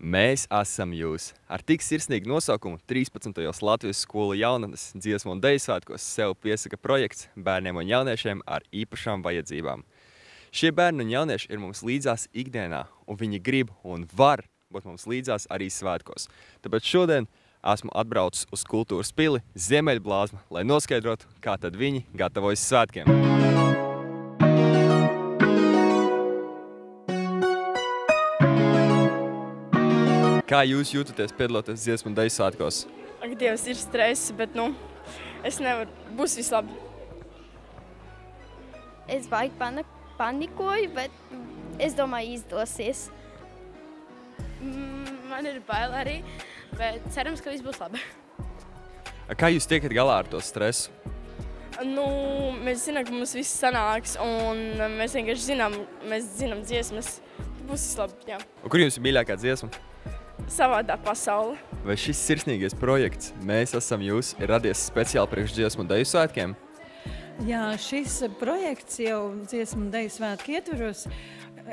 Mēs esam jūs. Ar tik sirsnīgu nosaukumu 13. Latvijas skolu jaunatnes dziesmu un deju svētkos sev piesaka projekts bērniem un jauniešiem ar īpašām vajadzībām. Šie bērni un jaunieši ir mums līdzās ikdienā, un viņi grib un var būt mums līdzās arī svētkos. Tāpēc šodien esmu atbraucis uz kultūras pili Ziemeļblāzma, lai noskaidrotu, kā tad viņi gatavojas svētkiem. Kā jūs jūtaties piedaloties dziesmu un deju svētkos? Ak, Dievs, ir stress, bet, es nevaru. Būs viss labi. Es baigi panikoju, bet es domāju, izdosies. Man ir bail arī, bet cerams, ka viss būs labi. Kā jūs tiekat galā ar to stresu? Mēs zinām, ka mums viss sanāks, un mēs vienkārši zinām dziesmas. Būs viss labi, jā. Un kur jums ir mīļākā dziesma? Savādā pasaule. Vai šis sirsnīgais projekts Mēs esam jūs ir radies speciāli priekš dziesmu un deju svētkiem? Jā, šis projekts jau dziesmu un deju svētku ietveros.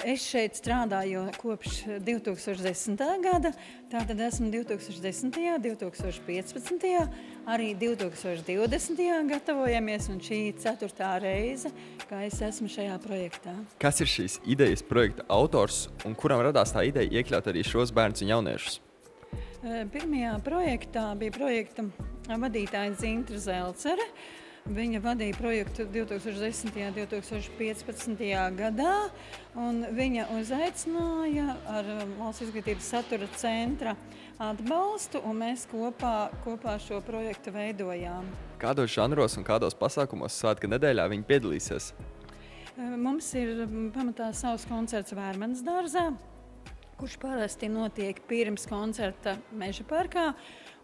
Es šeit strādāju kopš 2010. gada, tātad esmu 2010., 2015., arī 2020. gatavojamies, un šī 4. reize, kā es esmu šajā projektā. Kas ir šīs idejas projekta autors un kuram radās tā ideja iekļaut arī šos bērnus un jauniešus? Pirmajā projektā bija projekta vadītāja Zintra Zelcere. Viņa vadīja projektu 2010. un 2015. gadā, un viņa uzaicināja ar Valsts izglītības satura centra atbalstu, un mēs kopā šo projektu veidojām. Kādos žanros un kādos pasākumos svētku nedēļā viņi piedalīsies? Mums ir pamatā savs koncerts Vērmanas dārzā, kurš parasti notiek pirms koncerta Meža parkā.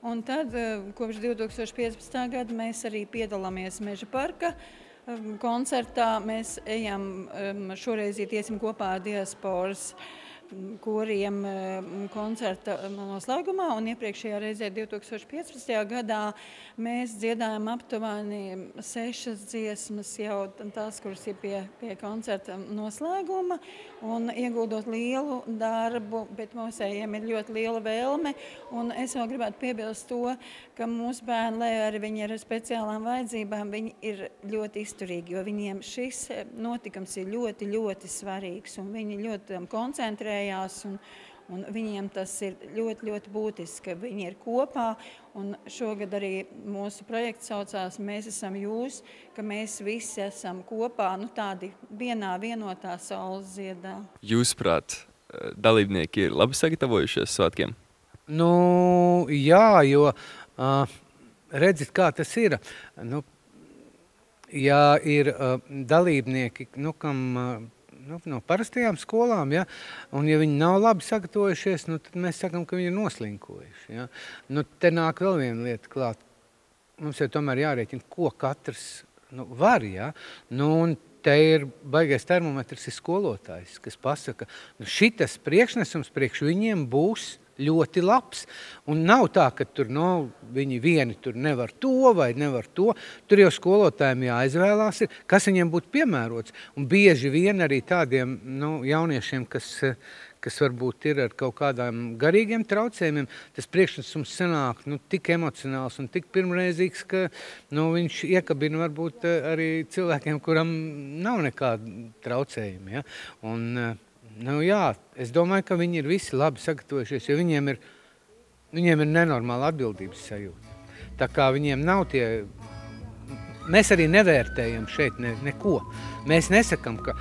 Un tad, kopš 2015. gada, mēs arī piedalāmies Meža parka koncertā. Mēs ejam, šoreiz iesim kopā ar diasporas koriem koncerta noslēgumā, un iepriekšējā reizē 2015. gadā mēs dziedājam aptuveni 6 dziesmas, jau tās, kuras ir pie koncerta noslēguma, un ieguldot lielu darbu, bet mūsējiem ir ļoti liela vēlme, un es vēl gribētu piebilst to, ka mūsu bērni, lai arī viņi ir ar speciālām vajadzībām, viņi ir ļoti izturīgi, jo viņiem šis notikums ir ļoti, ļoti svarīgs, un viņi ļoti koncentrējās, un viņiem tas ir ļoti, ļoti būtiski, ka viņi ir kopā, un šogad arī mūsu projekts saucās Mēs esam jūs, ka mēs visi esam kopā, tādi vienotā saules ziedā. Jūsuprāt, dalībnieki ir labi sagatavojušies svētkiem? Jā, jo redzat, kā tas ir. Ja ir dalībnieki, kam no parastajām skolām, ja? Un ja viņi nav labi sagatavojušies, tad mēs sakam, ka viņi ir noslinkojuši. Ja? Te nāk vēl viena lieta klāt. Mums jau tomēr jārēķina, ko katrs var. Ja? Un te ir baigais termometrs ir skolotājs, kas pasaka, šitas priekšnesums priekš viņiem būs ļoti labs. Un nav tā, ka tur viņi vieni tur nevar to vai nevar to. Tur jau skolotājiem jāizvēlās, kas viņiem būtu piemērots. Un bieži vien arī tādiem jauniešiem, kas varbūt ir ar kaut kādām garīgiem traucējumiem, tas priekšnesums sanāk tik emocionāls un tik pirmreizīgs, ka viņš iekabina varbūt arī cilvēkiem, kuram nav nekāda traucējuma. Ja? Un, jā, es domāju, ka viņi ir visi labi sagatavojušies, jo viņiem ir nenormāla atbildības sajūta. Tā kā viņiem nav tie... Mēs arī nevērtējam šeit neko. Mēs nesakam, ka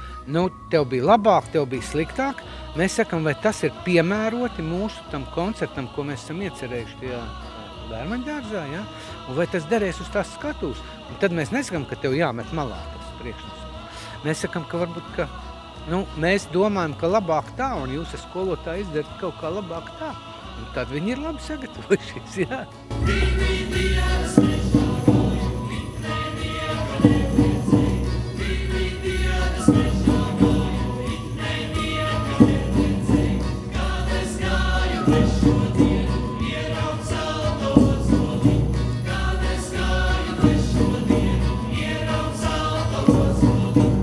tev bija labāk, tev bija sliktāk. Mēs sakam, vai tas ir piemēroti mūsu tam koncertam, ko mēs esam iecerējuši tajā Vērmaņu dārzā, ja? Un vai tas derēs uz tās skatūs. Un tad mēs nesakam, ka tev jāmet malā tas priekšnesums. Mēs sakam, ka varbūt, ka mēs domājam, ka labāk tā, un jūs ar skolotāju izdarat kaut kā labāk tā. Un tad viņi ir labi sagatavojušies, jā.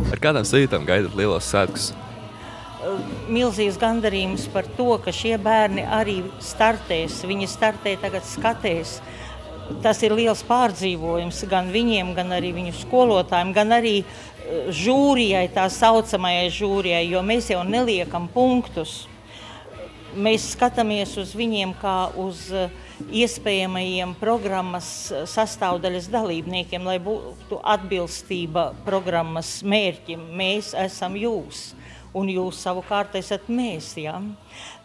Ar kādām sajūtām gaidat lielos svētkus? milzīgs gandarījums par to, ka šie bērni arī startēs. Viņi startē tagad skatēs. Tas ir liels pārdzīvojums gan viņiem, gan arī viņu skolotājiem, gan arī žūrijai, tā saucamajai žūrijai, jo mēs jau neliekam punktus. Mēs skatāmies uz viņiem kā uz iespējamajiem programmas sastāvdaļas dalībniekiem, lai būtu atbilstība programmas mērķim. Mēs esam jūs, un jūs savukārt esat mēs. Ja?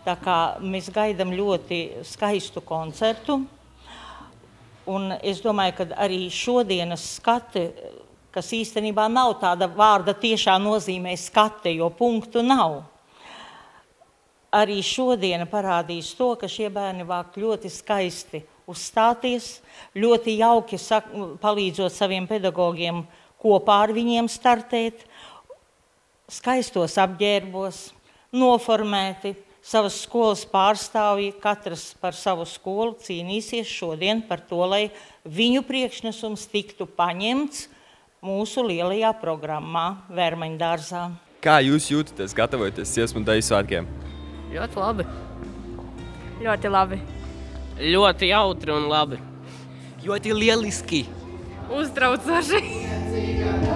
Tā kā mēs gaidām ļoti skaistu koncertu, un es domāju, ka arī šodienas skate, kas īstenībā nav tāda vārda tiešā nozīmē skate, jo punktu nav. Arī šodiena parādīs to, ka šie bērni vāk ļoti skaisti uzstāties, ļoti jauki palīdzot saviem pedagogiem kopā ar viņiem startēt, skaistos apģērbos, noformēti, savas skolas pārstāvji, katrs par savu skolu cīnīsies šodien par to, lai viņu priekšnesums tiktu paņemts mūsu lielajā programmā Vērmaņdārzā. Kā jūs jūtaties gatavoties Dziesmu un Deju svētkiem? Ļoti labi. Ļoti labi. Ļoti jautri un labi. Ļoti lieliski. Uztraucoši.